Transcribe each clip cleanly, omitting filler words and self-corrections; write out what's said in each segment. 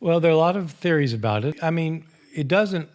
Well, there are a lot of theories about it. I mean, it doesn't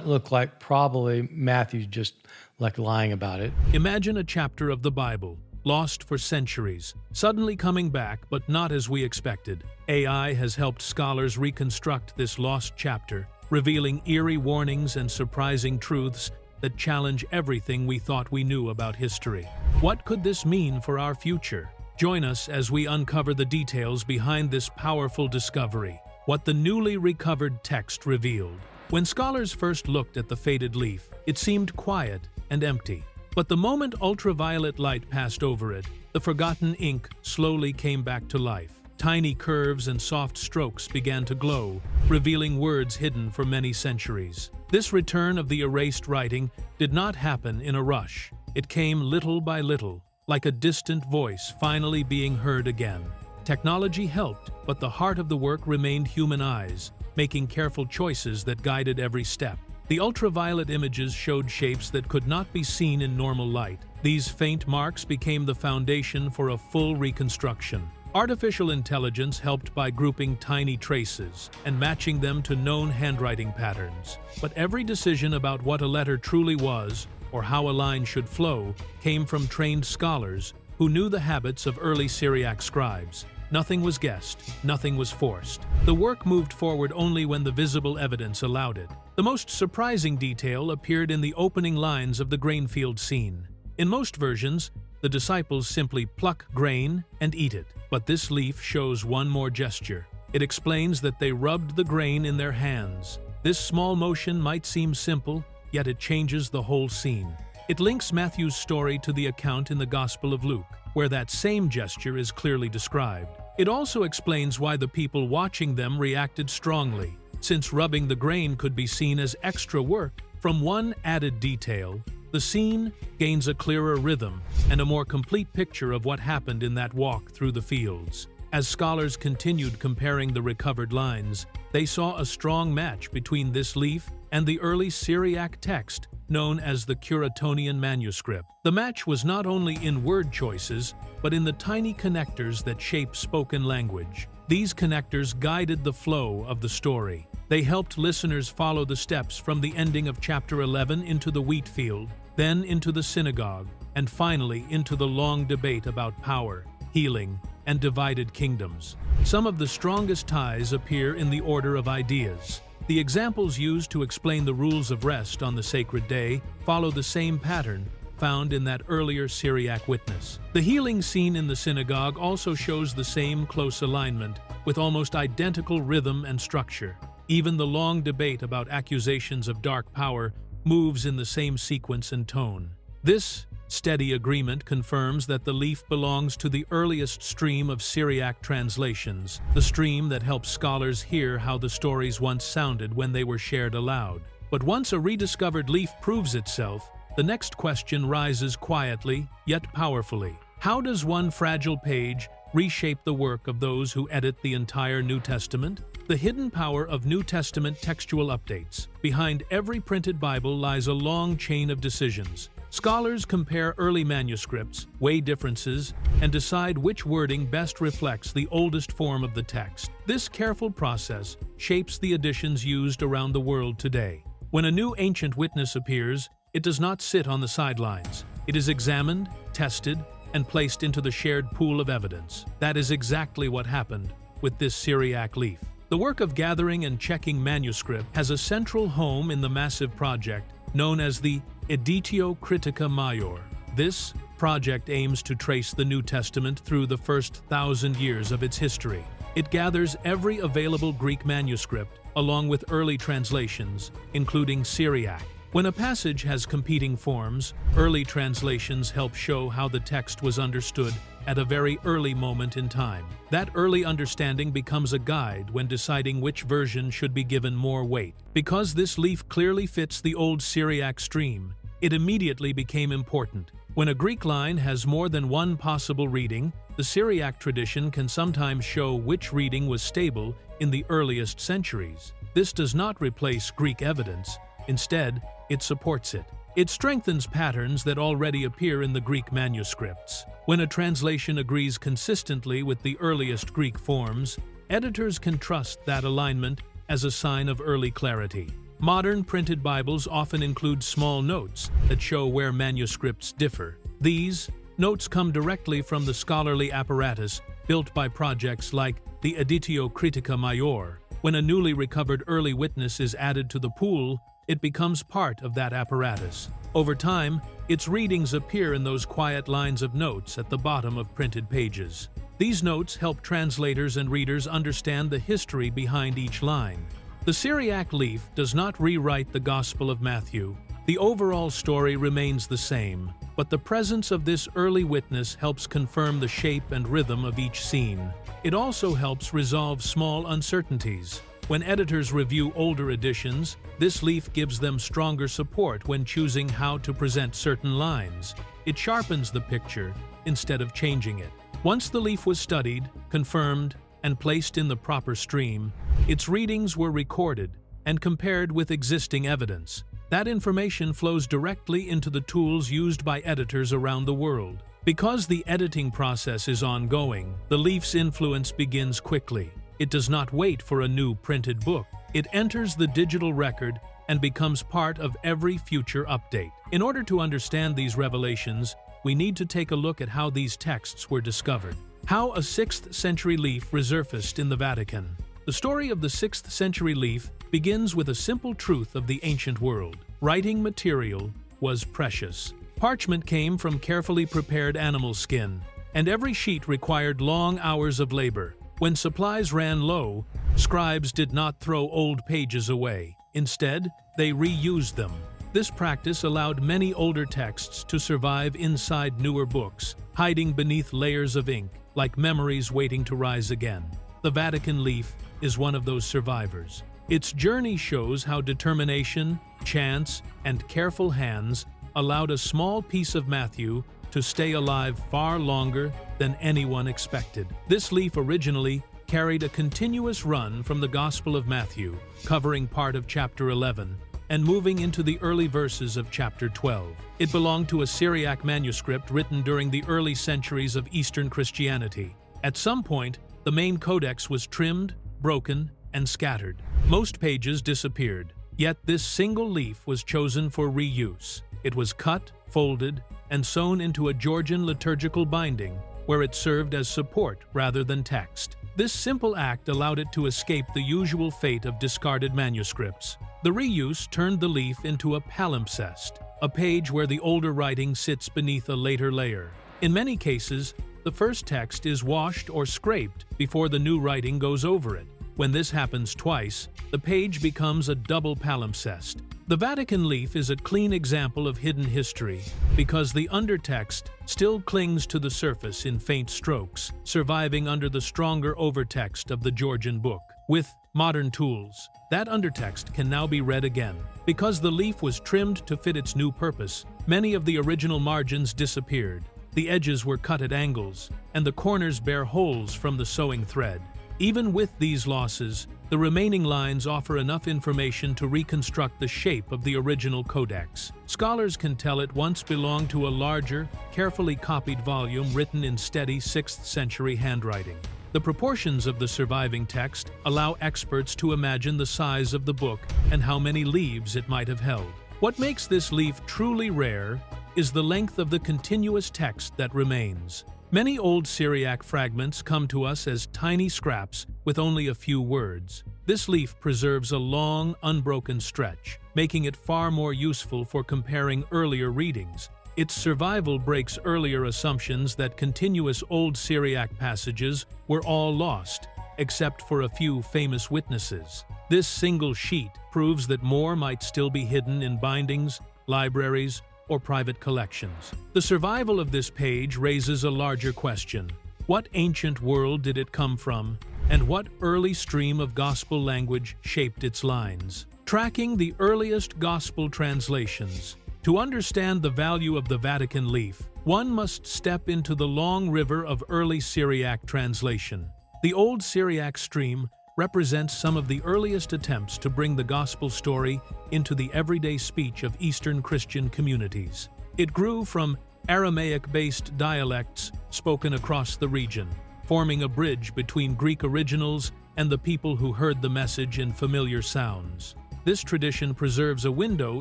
look like probably Matthew's just like lying about it. Imagine a chapter of the Bible, lost for centuries, suddenly coming back, but not as we expected. AI has helped scholars reconstruct this lost chapter, revealing eerie warnings and surprising truths that challenge everything we thought we knew about history. What could this mean for our future? Join us as we uncover the details behind this powerful discovery, what the newly recovered text revealed. When scholars first looked at the faded leaf, it seemed quiet and empty. But the moment ultraviolet light passed over it, the forgotten ink slowly came back to life. Tiny curves and soft strokes began to glow, revealing words hidden for many centuries. This return of the erased writing did not happen in a rush. It came little by little, like a distant voice finally being heard again. Technology helped, but the heart of the work remained human eyes, making careful choices that guided every step. The ultraviolet images showed shapes that could not be seen in normal light. These faint marks became the foundation for a full reconstruction. Artificial intelligence helped by grouping tiny traces and matching them to known handwriting patterns. But every decision about what a letter truly was, or how a line should flow, came from trained scholars who knew the habits of early Syriac scribes. Nothing was guessed, nothing was forced. The work moved forward only when the visible evidence allowed it. The most surprising detail appeared in the opening lines of the grain field scene. In most versions, the disciples simply pluck grain and eat it. But this leaf shows one more gesture. It explains that they rubbed the grain in their hands. This small motion might seem simple, yet it changes the whole scene. It links Matthew's story to the account in the Gospel of Luke, where that same gesture is clearly described. It also explains why the people watching them reacted strongly, since rubbing the grain could be seen as extra work. From one added detail, the scene gains a clearer rhythm and a more complete picture of what happened in that walk through the fields. As scholars continued comparing the recovered lines, they saw a strong match between this leaf and the early Syriac text known as the Curatonian manuscript. The match was not only in word choices, but in the tiny connectors that shape spoken language. These connectors guided the flow of the story. They helped listeners follow the steps from the ending of chapter 11 into the wheat field, then into the synagogue, and finally into the long debate about power, healing, and divided kingdoms. Some of the strongest ties appear in the order of ideas. The examples used to explain the rules of rest on the sacred day follow the same pattern found in that earlier Syriac witness. The healing scene in the synagogue also shows the same close alignment, with almost identical rhythm and structure. Even the long debate about accusations of dark power moves in the same sequence and tone. This steady agreement confirms that the leaf belongs to the earliest stream of Syriac translations, the stream that helps scholars hear how the stories once sounded when they were shared aloud. But once a rediscovered leaf proves itself, the next question rises quietly, yet powerfully. How does one fragile page reshape the work of those who edit the entire New Testament? The hidden power of New Testament textual updates. Behind every printed Bible lies a long chain of decisions. Scholars compare early manuscripts, weigh differences, and decide which wording best reflects the oldest form of the text. This careful process shapes the editions used around the world today. When a new ancient witness appears, it does not sit on the sidelines. It is examined, tested, and placed into the shared pool of evidence. That is exactly what happened with this Syriac leaf. The work of gathering and checking manuscript has a central home in the massive project known as the Editio Critica Major. This project aims to trace the New Testament through the first 1,000 years of its history. It gathers every available Greek manuscript, along with early translations, including Syriac. When a passage has competing forms, early translations help show how the text was understood at a very early moment in time. That early understanding becomes a guide when deciding which version should be given more weight. Because this leaf clearly fits the old Syriac stream, it immediately became important. When a Greek line has more than one possible reading, the Syriac tradition can sometimes show which reading was stable in the earliest centuries. This does not replace Greek evidence. Instead, it supports it. It strengthens patterns that already appear in the Greek manuscripts. When a translation agrees consistently with the earliest Greek forms, editors can trust that alignment as a sign of early clarity. Modern printed Bibles often include small notes that show where manuscripts differ. These notes come directly from the scholarly apparatus built by projects like the Editio Critica Maior. When a newly recovered early witness is added to the pool, it becomes part of that apparatus. Over time, its readings appear in those quiet lines of notes at the bottom of printed pages. These notes help translators and readers understand the history behind each line. The Syriac leaf does not rewrite the Gospel of Matthew. The overall story remains the same, but the presence of this early witness helps confirm the shape and rhythm of each scene. It also helps resolve small uncertainties. When editors review older editions, this leaf gives them stronger support when choosing how to present certain lines. It sharpens the picture instead of changing it. Once the leaf was studied, confirmed, and placed in the proper stream, its readings were recorded and compared with existing evidence. That information flows directly into the tools used by editors around the world. Because the editing process is ongoing, the leaf's influence begins quickly. It does not wait for a new printed book. It enters the digital record and becomes part of every future update. In order to understand these revelations, we need to take a look at how these texts were discovered. How a 6th century leaf resurfaced in the Vatican. The story of the 6th century leaf begins with a simple truth of the ancient world. Writing material was precious. Parchment came from carefully prepared animal skin, and every sheet required long hours of labor. When supplies ran low, scribes did not throw old pages away. Instead, they reused them. This practice allowed many older texts to survive inside newer books, hiding beneath layers of ink, like memories waiting to rise again. The Vatican leaf is one of those survivors. Its journey shows how determination, chance, and careful hands allowed a small piece of Matthew to stay alive far longer than anyone expected. This leaf originally carried a continuous run from the Gospel of Matthew, covering part of chapter 11, and moving into the early verses of chapter 12. It belonged to a Syriac manuscript written during the early centuries of Eastern Christianity. At some point, the main codex was trimmed, broken, and scattered. Most pages disappeared, yet this single leaf was chosen for reuse. It was cut, folded, and sewn into a Georgian liturgical binding, where it served as support rather than text. This simple act allowed it to escape the usual fate of discarded manuscripts. The reuse turned the leaf into a palimpsest, a page where the older writing sits beneath a later layer. In many cases, the first text is washed or scraped before the new writing goes over it. When this happens twice, the page becomes a double palimpsest. The Vatican leaf is a clean example of hidden history because the undertext still clings to the surface in faint strokes, surviving under the stronger overtext of the Georgian book. With modern tools, that undertext can now be read again. Because the leaf was trimmed to fit its new purpose, many of the original margins disappeared. The edges were cut at angles, and the corners bear holes from the sewing thread. Even with these losses, the remaining lines offer enough information to reconstruct the shape of the original codex. Scholars can tell it once belonged to a larger, carefully copied volume written in steady 6th century handwriting. The proportions of the surviving text allow experts to imagine the size of the book and how many leaves it might have held. What makes this leaf truly rare is the length of the continuous text that remains. Many old Syriac fragments come to us as tiny scraps with only a few words. This leaf preserves a long, unbroken stretch, making it far more useful for comparing earlier readings. Its survival breaks earlier assumptions that continuous old Syriac passages were all lost, except for a few famous witnesses. This single sheet proves that more might still be hidden in bindings, libraries, or private collections. The survival of this page raises a larger question. What ancient world did it come from, and what early stream of gospel language shaped its lines? Tracking the earliest gospel translations. To understand the value of the Vatican leaf, one must step into the long river of early Syriac translation. The Old Syriac stream represents some of the earliest attempts to bring the gospel story into the everyday speech of Eastern Christian communities. It grew from Aramaic-based dialects spoken across the region, forming a bridge between Greek originals and the people who heard the message in familiar sounds. This tradition preserves a window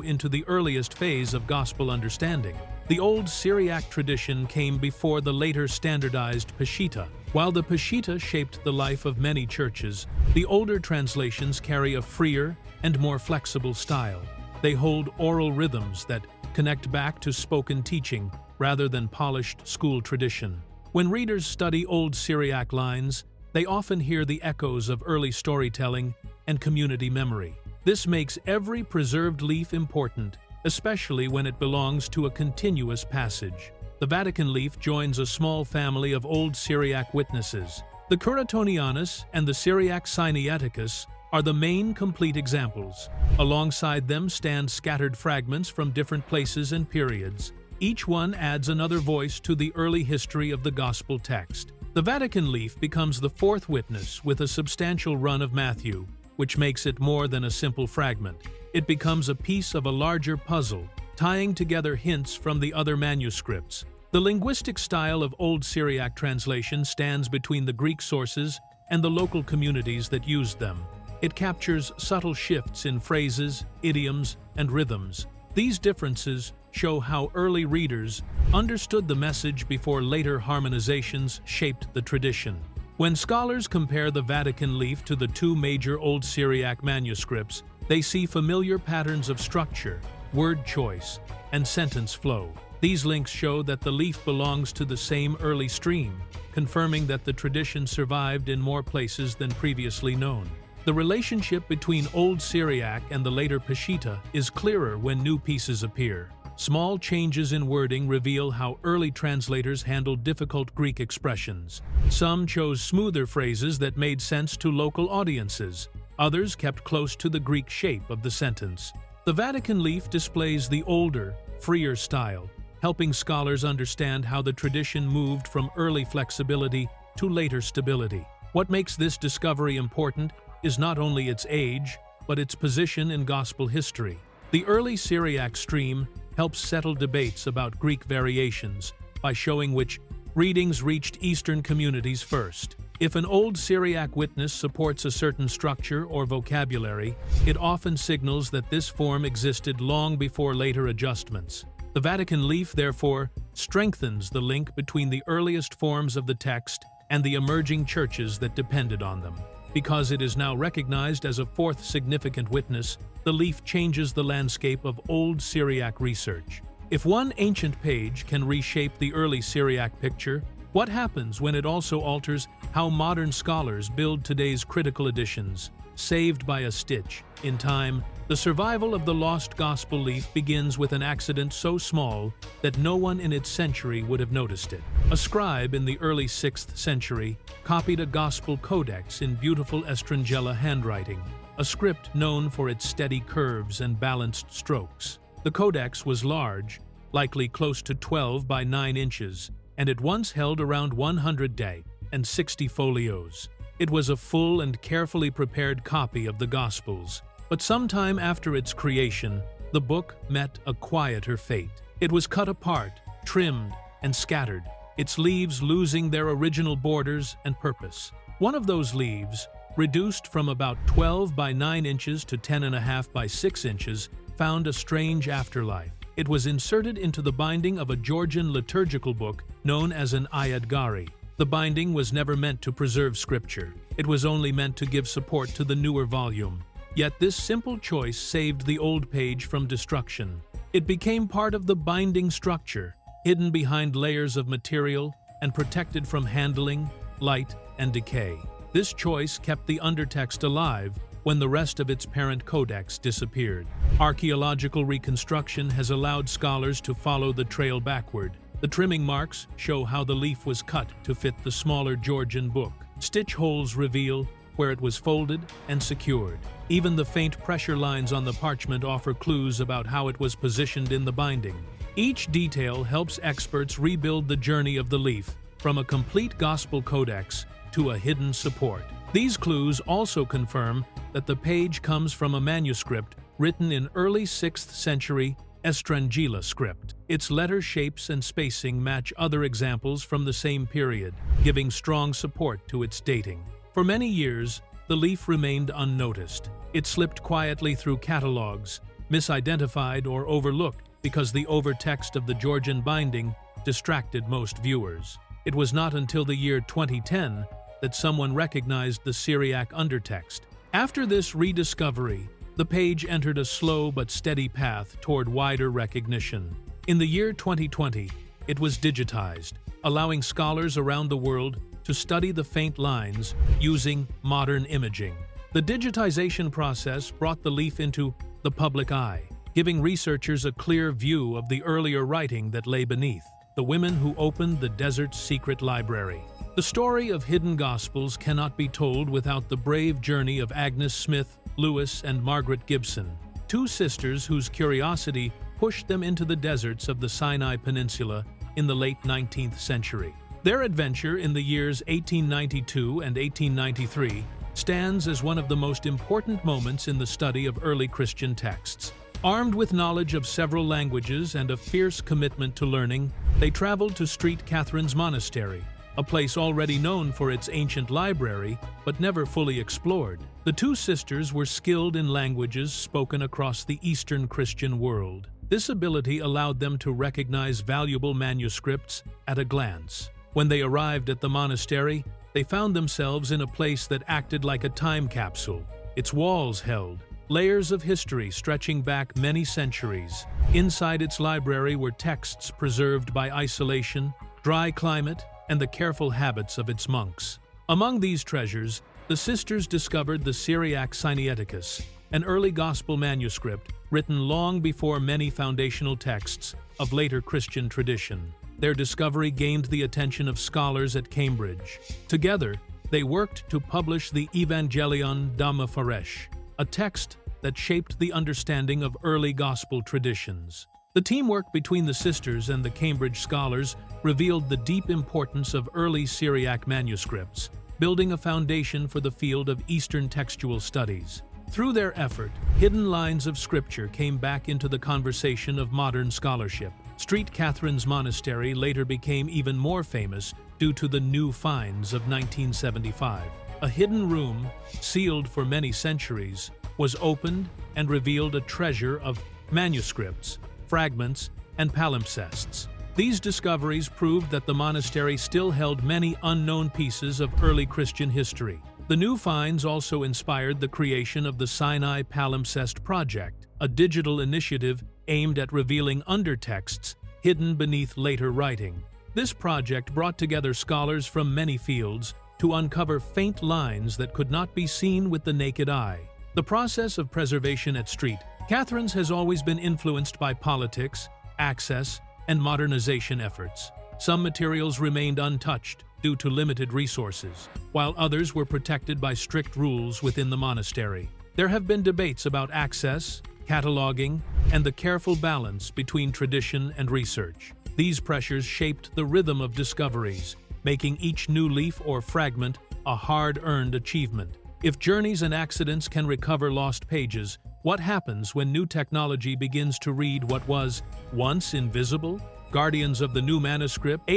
into the earliest phase of gospel understanding. The old Syriac tradition came before the later standardized Peshitta. While the Peshitta shaped the life of many churches, the older translations carry a freer and more flexible style. They hold oral rhythms that connect back to spoken teaching rather than polished school tradition. When readers study old Syriac lines, they often hear the echoes of early storytelling and community memory. This makes every preserved leaf important, especially when it belongs to a continuous passage. The Vatican leaf joins a small family of old Syriac witnesses. The Curatonianus and the Syriac Sinaiticus are the main complete examples. Alongside them stand scattered fragments from different places and periods. Each one adds another voice to the early history of the gospel text. The Vatican leaf becomes the fourth witness with a substantial run of Matthew, which makes it more than a simple fragment. It becomes a piece of a larger puzzle, tying together hints from the other manuscripts. The linguistic style of Old Syriac translation stands between the Greek sources and the local communities that used them. It captures subtle shifts in phrases, idioms, and rhythms. These differences show how early readers understood the message before later harmonizations shaped the tradition. When scholars compare the Vatican leaf to the two major Old Syriac manuscripts, they see familiar patterns of structure, word choice, and sentence flow. These links show that the leaf belongs to the same early stream, confirming that the tradition survived in more places than previously known. The relationship between Old Syriac and the later Peshitta is clearer when new pieces appear. Small changes in wording reveal how early translators handled difficult Greek expressions. Some chose smoother phrases that made sense to local audiences. Others kept close to the Greek shape of the sentence. The Vatican leaf displays the older, freer style, helping scholars understand how the tradition moved from early flexibility to later stability. What makes this discovery important is not only its age, but its position in gospel history. The early Syriac stream helps settle debates about Greek variations by showing which readings reached Eastern communities first. If an old Syriac witness supports a certain structure or vocabulary, it often signals that this form existed long before later adjustments. The Vatican leaf, therefore, strengthens the link between the earliest forms of the text and the emerging churches that depended on them. Because it is now recognized as a fourth significant witness, the leaf changes the landscape of Old Syriac research. If one ancient page can reshape the early Syriac picture, what happens when it also alters how modern scholars build today's critical editions? Saved by a stitch, in time, the survival of the lost gospel leaf begins with an accident so small that no one in its century would have noticed it. A scribe in the early 6th century copied a gospel codex in beautiful Estrangela handwriting, a script known for its steady curves and balanced strokes. The codex was large, likely close to 12 by 9 inches, and it once held around 160 folios. It was a full and carefully prepared copy of the Gospels. But sometime after its creation, the book met a quieter fate. It was cut apart, trimmed, and scattered, its leaves losing their original borders and purpose. One of those leaves, reduced from about 12 by 9 inches to 10.5 by 6 inches, found a strange afterlife. It was inserted into the binding of a Georgian liturgical book known as an Iadgari. The binding was never meant to preserve scripture. It was only meant to give support to the newer volume. Yet this simple choice saved the old page from destruction. It became part of the binding structure, hidden behind layers of material and protected from handling, light, and decay. This choice kept the undertext alive when the rest of its parent codex disappeared. Archaeological reconstruction has allowed scholars to follow the trail backward. The trimming marks show how the leaf was cut to fit the smaller Georgian book. Stitch holes reveal where it was folded and secured. Even the faint pressure lines on the parchment offer clues about how it was positioned in the binding. Each detail helps experts rebuild the journey of the leaf, from a complete gospel codex to a hidden support. These clues also confirm that the page comes from a manuscript written in early 6th century Estrangela script. Its letter shapes and spacing match other examples from the same period, giving strong support to its dating. For many years, the leaf remained unnoticed. It slipped quietly through catalogs, misidentified or overlooked because the overtext of the Georgian binding distracted most viewers. It was not until the year 2010 that someone recognized the Syriac undertext. After this rediscovery, the page entered a slow but steady path toward wider recognition. In the year 2020, it was digitized, allowing scholars around the world to study the faint lines using modern imaging. The digitization process brought the leaf into the public eye, giving researchers a clear view of the earlier writing that lay beneath. The women who opened the desert's secret library. The story of hidden gospels cannot be told without the brave journey of Agnes Smith, Lewis, and Margaret Gibson, two sisters whose curiosity pushed them into the deserts of the Sinai Peninsula in the late 19th century. Their adventure in the years 1892 and 1893 stands as one of the most important moments in the study of early Christian texts. Armed with knowledge of several languages and a fierce commitment to learning, they traveled to St. Catherine's Monastery, a place already known for its ancient library but never fully explored. The two sisters were skilled in languages spoken across the Eastern Christian world. This ability allowed them to recognize valuable manuscripts at a glance. When they arrived at the monastery, they found themselves in a place that acted like a time capsule. Its walls held layers of history stretching back many centuries. Inside its library were texts preserved by isolation, dry climate, and the careful habits of its monks. Among these treasures, the sisters discovered the Syriac Sinaiticus, an early gospel manuscript written long before many foundational texts of later Christian tradition. Their discovery gained the attention of scholars at Cambridge. Together, they worked to publish the Evangelion Dhammafaresh, a text that shaped the understanding of early gospel traditions. The teamwork between the sisters and the Cambridge scholars revealed the deep importance of early Syriac manuscripts, building a foundation for the field of Eastern textual studies. Through their effort, hidden lines of scripture came back into the conversation of modern scholarship. St. Catherine's Monastery later became even more famous due to the new finds of 1975. A hidden room, sealed for many centuries, was opened and revealed a treasure of manuscripts, fragments, and palimpsests. These discoveries proved that the monastery still held many unknown pieces of early Christian history. The new finds also inspired the creation of the Sinai Palimpsest Project, a digital initiative aimed at revealing undertexts hidden beneath later writing. This project brought together scholars from many fields to uncover faint lines that could not be seen with the naked eye. The process of preservation at St. Catherine's has always been influenced by politics, access, and modernization efforts. Some materials remained untouched due to limited resources, while others were protected by strict rules within the monastery. There have been debates about access, cataloging, and the careful balance between tradition and research. These pressures shaped the rhythm of discoveries, making each new leaf or fragment a hard-earned achievement. If journeys and accidents can recover lost pages, what happens when new technology begins to read what was once invisible? Guardians of the new manuscript,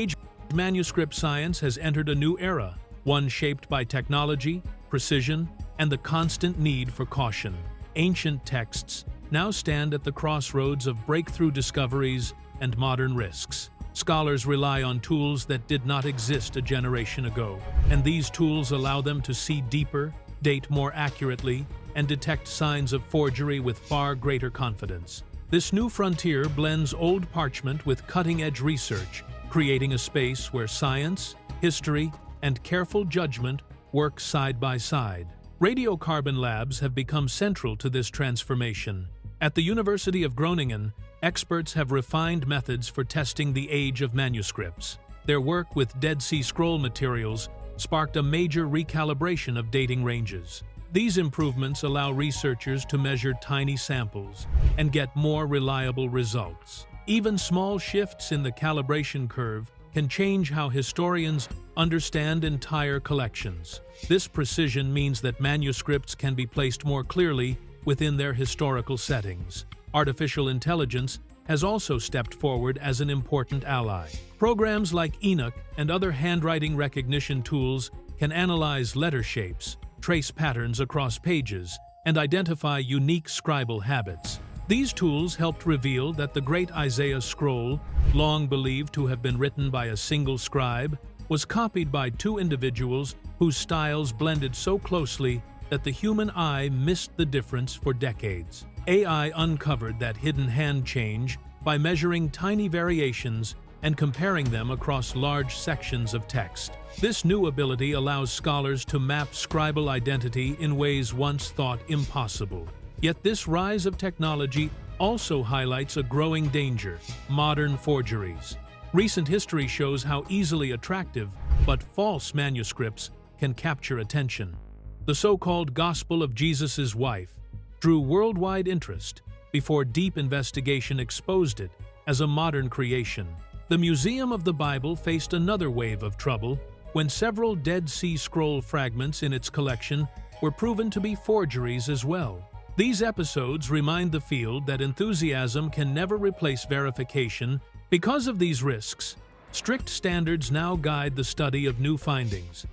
manuscript science has entered a new era, one shaped by technology, precision, and the constant need for caution. Ancient texts now stand at the crossroads of breakthrough discoveries and modern risks. Scholars rely on tools that did not exist a generation ago, and these tools allow them to see deeper, date more accurately, and detect signs of forgery with far greater confidence. This new frontier blends old parchment with cutting-edge research, creating a space where science, history, and careful judgment work side by side. Radiocarbon labs have become central to this transformation. At the University of Groningen, experts have refined methods for testing the age of manuscripts. Their work with Dead Sea Scroll materials sparked a major recalibration of dating ranges. These improvements allow researchers to measure tiny samples and get more reliable results. Even small shifts in the calibration curve can change how historians understand entire collections. This precision means that manuscripts can be placed more clearly within their historical settings. Artificial intelligence has also stepped forward as an important ally. Programs like Enoch and other handwriting recognition tools can analyze letter shapes, trace patterns across pages, and identify unique scribal habits. These tools helped reveal that the great Isaiah scroll, long believed to have been written by a single scribe, was copied by two individuals whose styles blended so closely that the human eye missed the difference for decades. AI uncovered that hidden hand change by measuring tiny variations and comparing them across large sections of text. This new ability allows scholars to map scribal identity in ways once thought impossible. Yet this rise of technology also highlights a growing danger: modern forgeries. Recent history shows how easily attractive but false manuscripts can capture attention. The so-called Gospel of Jesus' Wife drew worldwide interest before deep investigation exposed it as a modern creation. The Museum of the Bible faced another wave of trouble when several Dead Sea Scroll fragments in its collection were proven to be forgeries as well. These episodes remind the field that enthusiasm can never replace verification. Because of these risks, strict standards now guide the study of new findings.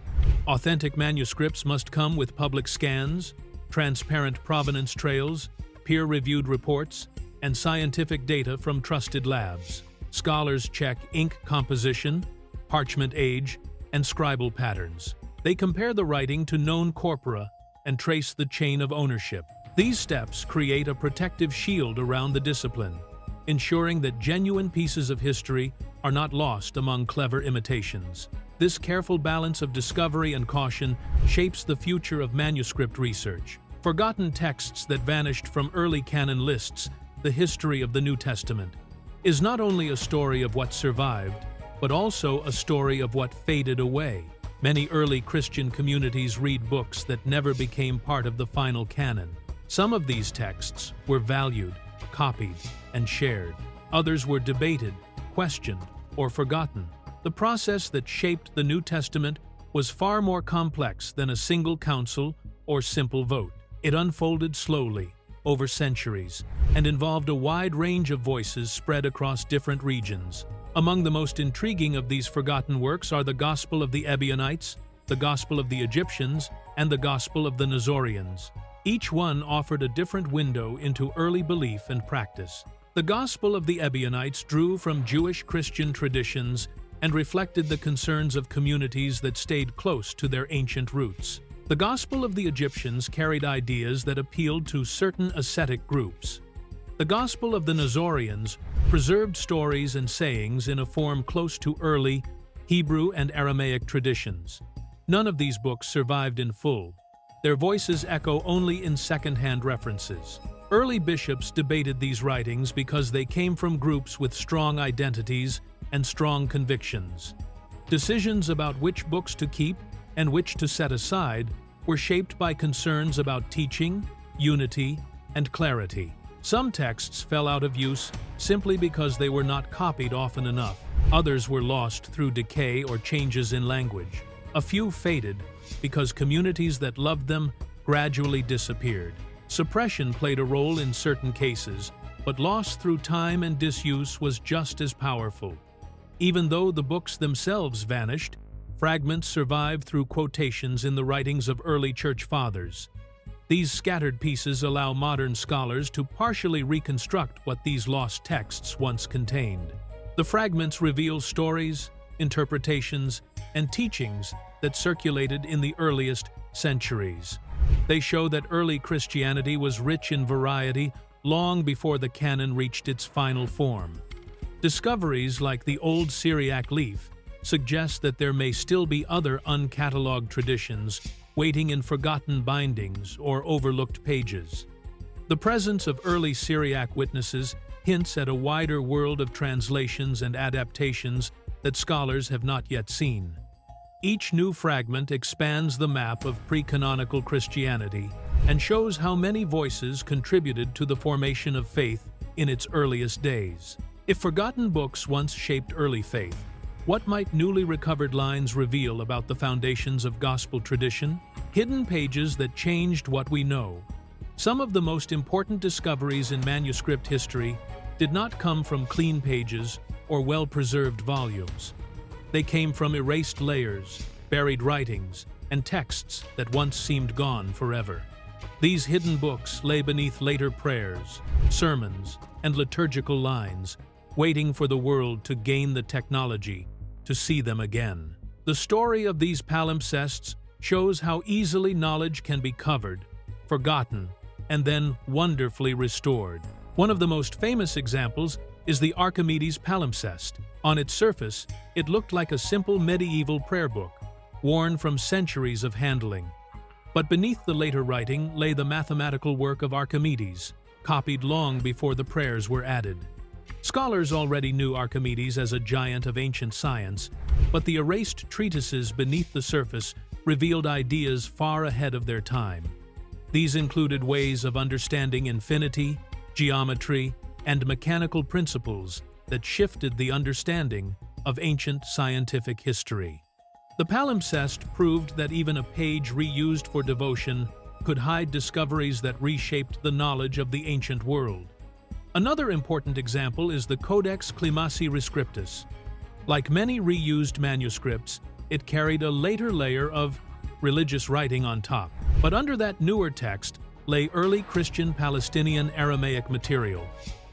Authentic manuscripts must come with public scans, transparent provenance trails, peer-reviewed reports, and scientific data from trusted labs. Scholars check ink composition, parchment age, and scribal patterns. They compare the writing to known corpora and trace the chain of ownership. These steps create a protective shield around the discipline, ensuring that genuine pieces of history are not lost among clever imitations. This careful balance of discovery and caution shapes the future of manuscript research. Forgotten texts that vanished from early canon lists, the history of the New Testament, is not only a story of what survived, but also a story of what faded away. Many early Christian communities read books that never became part of the final canon. Some of these texts were valued, copied, and shared. Others were debated, questioned, or forgotten. The process that shaped the New Testament was far more complex than a single council or simple vote. It unfolded slowly, over centuries, and involved a wide range of voices spread across different regions. Among the most intriguing of these forgotten works are the Gospel of the Ebionites, the Gospel of the Egyptians, and the Gospel of the Nazorians. Each one offered a different window into early belief and practice. The Gospel of the Ebionites drew from Jewish Christian traditions and reflected the concerns of communities that stayed close to their ancient roots. The Gospel of the Egyptians carried ideas that appealed to certain ascetic groups. The Gospel of the Nazorians preserved stories and sayings in a form close to early Hebrew and Aramaic traditions. None of these books survived in full. Their voices echo only in second-hand references. Early bishops debated these writings because they came from groups with strong identities and strong convictions. Decisions about which books to keep and which to set aside were shaped by concerns about teaching, unity, and clarity. Some texts fell out of use simply because they were not copied often enough. Others were lost through decay or changes in language. A few faded because communities that loved them gradually disappeared. Suppression played a role in certain cases, but loss through time and disuse was just as powerful. Even though the books themselves vanished, fragments survived through quotations in the writings of early church fathers. These scattered pieces allow modern scholars to partially reconstruct what these lost texts once contained. The fragments reveal stories, interpretations, and teachings that circulated in the earliest centuries. They show that early Christianity was rich in variety long before the canon reached its final form. Discoveries like the Old Syriac leaf suggest that there may still be other uncatalogued traditions waiting in forgotten bindings or overlooked pages. The presence of early Syriac witnesses hints at a wider world of translations and adaptations that scholars have not yet seen. Each new fragment expands the map of pre-canonical Christianity and shows how many voices contributed to the formation of faith in its earliest days. If forgotten books once shaped early faith, what might newly recovered lines reveal about the foundations of gospel tradition? Hidden pages that changed what we know. Some of the most important discoveries in manuscript history did not come from clean pages or well-preserved volumes. They came from erased layers, buried writings, and texts that once seemed gone forever. These hidden books lay beneath later prayers, sermons, and liturgical lines, waiting for the world to gain the technology to see them again. The story of these palimpsests shows how easily knowledge can be covered, forgotten, and then wonderfully restored. One of the most famous examples is the Archimedes palimpsest. On its surface, it looked like a simple medieval prayer book, worn from centuries of handling. But beneath the later writing lay the mathematical work of Archimedes, copied long before the prayers were added. Scholars already knew Archimedes as a giant of ancient science, but the erased treatises beneath the surface revealed ideas far ahead of their time. These included ways of understanding infinity, geometry, and mechanical principles that shifted the understanding of ancient scientific history. The palimpsest proved that even a page reused for devotion could hide discoveries that reshaped the knowledge of the ancient world. Another important example is the Codex Climaci Rescriptus. Like many reused manuscripts, it carried a later layer of religious writing on top. But under that newer text lay early Christian Palestinian Aramaic material,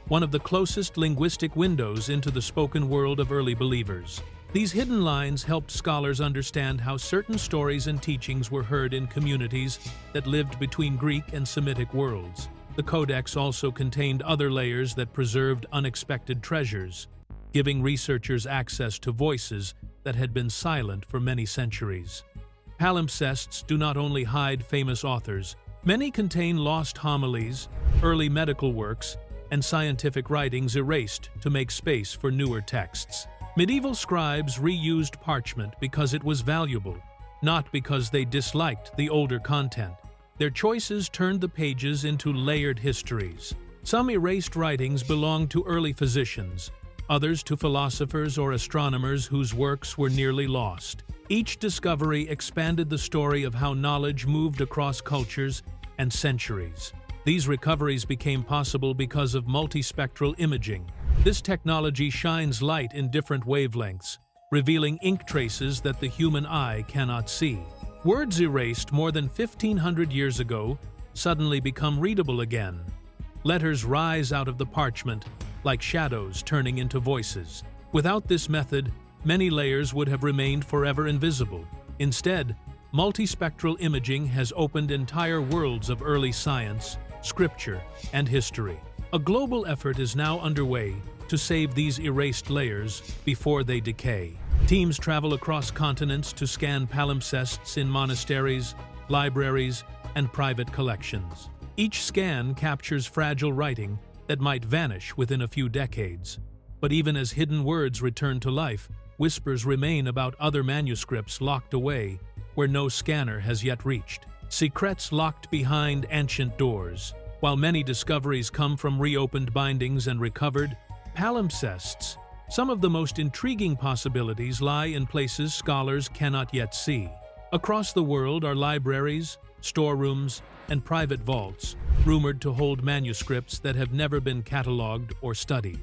one of the closest linguistic windows into the spoken world of early believers. These hidden lines helped scholars understand how certain stories and teachings were heard in communities that lived between Greek and Semitic worlds. The Codex also contained other layers that preserved unexpected treasures, giving researchers access to voices that had been silent for many centuries. Palimpsests do not only hide famous authors. Many contain lost homilies, early medical works, and scientific writings erased to make space for newer texts. Medieval scribes reused parchment because it was valuable, not because they disliked the older content. Their choices turned the pages into layered histories. Some erased writings belonged to early physicians, others to philosophers or astronomers whose works were nearly lost. Each discovery expanded the story of how knowledge moved across cultures and centuries. These recoveries became possible because of multispectral imaging. This technology shines light in different wavelengths, revealing ink traces that the human eye cannot see. Words erased more than 1,500 years ago suddenly become readable again. Letters rise out of the parchment, like shadows turning into voices. Without this method, many layers would have remained forever invisible. Instead, multispectral imaging has opened entire worlds of early science, scripture, and history. A global effort is now underway to save these erased layers before they decay. Teams travel across continents to scan palimpsests in monasteries, libraries, and private collections. Each scan captures fragile writing that might vanish within a few decades. But even as hidden words return to life, whispers remain about other manuscripts locked away where no scanner has yet reached. Secrets locked behind ancient doors. While many discoveries come from reopened bindings and recovered palimpsests, some of the most intriguing possibilities lie in places scholars cannot yet see. Across the world are libraries, storerooms, and private vaults, rumored to hold manuscripts that have never been catalogued or studied.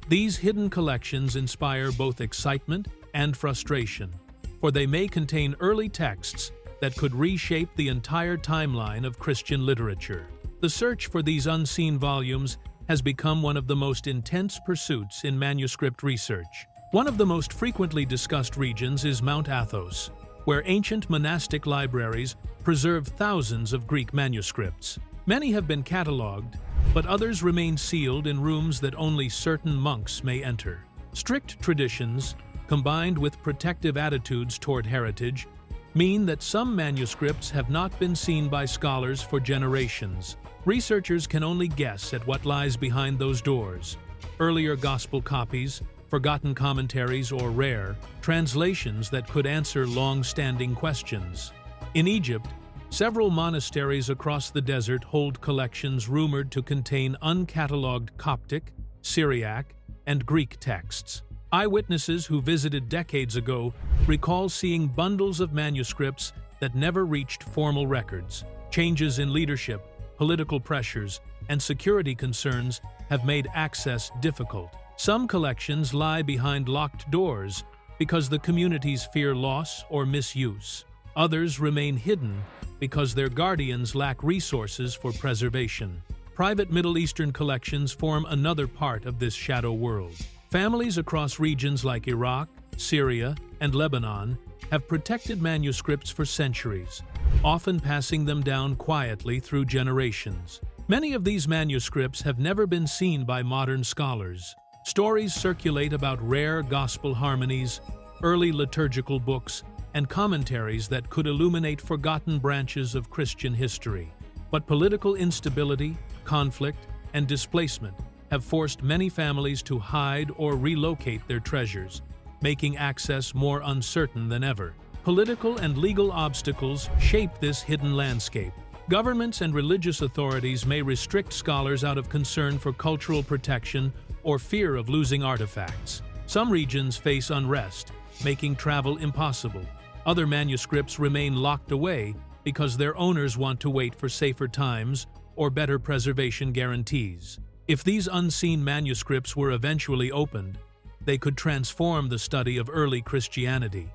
These hidden collections inspire both excitement and frustration, for they may contain early texts that could reshape the entire timeline of Christian literature. The search for these unseen volumes has become one of the most intense pursuits in manuscript research. One of the most frequently discussed regions is Mount Athos, where ancient monastic libraries preserve thousands of Greek manuscripts. Many have been catalogued, but others remain sealed in rooms that only certain monks may enter. Strict traditions, combined with protective attitudes toward heritage, mean that some manuscripts have not been seen by scholars for generations. Researchers can only guess at what lies behind those doors. Earlier gospel copies, forgotten commentaries, or rare translations that could answer long-standing questions. In Egypt, several monasteries across the desert hold collections rumored to contain uncatalogued Coptic, Syriac, and Greek texts. Eyewitnesses who visited decades ago recall seeing bundles of manuscripts that never reached formal records. Changes in leadership, political pressures, and security concerns have made access difficult. Some collections lie behind locked doors because the communities fear loss or misuse. Others remain hidden because their guardians lack resources for preservation. Private Middle Eastern collections form another part of this shadow world. Families across regions like Iraq, Syria, and Lebanon have protected manuscripts for centuries, often passing them down quietly through generations. Many of these manuscripts have never been seen by modern scholars. Stories circulate about rare gospel harmonies, early liturgical books, and commentaries that could illuminate forgotten branches of Christian history. But political instability, conflict, and displacement have forced many families to hide or relocate their treasures, making access more uncertain than ever. Political and legal obstacles shape this hidden landscape. Governments and religious authorities may restrict scholars out of concern for cultural protection or fear of losing artifacts. Some regions face unrest, making travel impossible. Other manuscripts remain locked away because their owners want to wait for safer times or better preservation guarantees. If these unseen manuscripts were eventually opened, they could transform the study of early Christianity.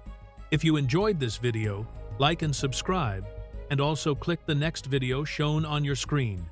If you enjoyed this video, like and subscribe, and also click the next video shown on your screen.